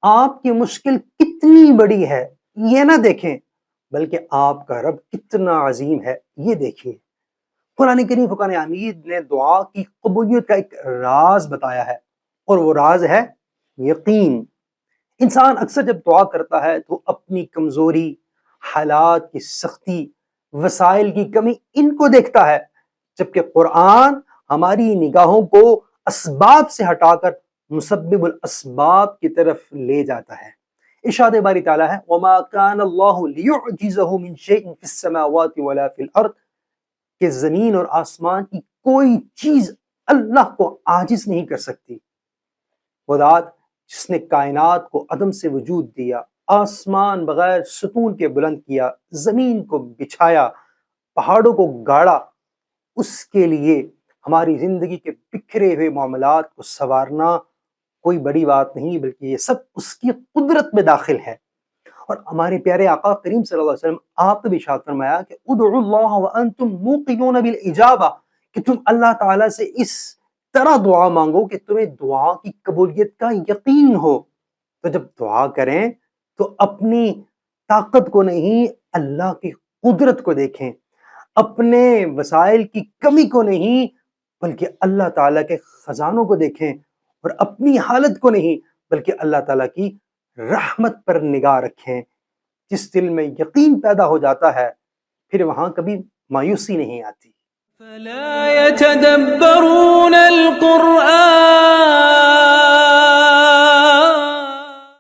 آپ کی مشکل کتنی بڑی ہے یہ نہ دیکھیں، بلکہ آپ کا رب کتنا عظیم ہے یہ دیکھیے۔ قرآن کریم فرقان حمید نے دعا کی قبولیت کا ایک راز بتایا ہے، اور وہ راز ہے یقین۔ انسان اکثر جب دعا کرتا ہے تو اپنی کمزوری، حالات کی سختی، وسائل کی کمی، ان کو دیکھتا ہے، جبکہ قرآن ہماری نگاہوں کو اسباب سے ہٹا کر مسبب الاسباب کی طرف لے جاتا ہے۔ ارشاد باری تعالیٰ ہے وَمَا كَانَ اللَّهُ لِيُعْجِزَهُ مِن شَيْءٍ فِي السَّمَاوَاتِ وَلَا فِي الْأَرْضِ، کہ زمین اور آسمان کی کوئی چیز اللہ کو عاجز نہیں کر سکتی۔ وہ ذات جس نے کائنات کو عدم سے وجود دیا، آسمان بغیر ستون کے بلند کیا، زمین کو بچھایا، پہاڑوں کو گاڑا، اس کے لیے ہماری زندگی کے بکھرے ہوئے معاملات کو سنوارنا کوئی بڑی بات نہیں، بلکہ یہ سب اس کی قدرت میں داخل ہے۔ اور ہمارے پیارے آقا کریم صلی اللہ علیہ وسلم آپ نے بھی ارشاد فرمایا کہ ادعوا اللہ وانتم موقنون بالاجابہ، کہ تم اللہ تعالیٰ سے اس طرح دعا مانگو کہ تمہیں دعا کی قبولیت کا یقین ہو۔ تو جب دعا کریں تو اپنی طاقت کو نہیں، اللہ کی قدرت کو دیکھیں، اپنے وسائل کی کمی کو نہیں، بلکہ اللہ تعالیٰ کے خزانوں کو دیکھیں، اور اپنی حالت کو نہیں بلکہ اللہ تعالیٰ کی رحمت پر نگاہ رکھیں۔ جس دل میں یقین پیدا ہو جاتا ہے پھر وہاں کبھی مایوسی نہیں آتی۔ فلا يتدبرون القرآن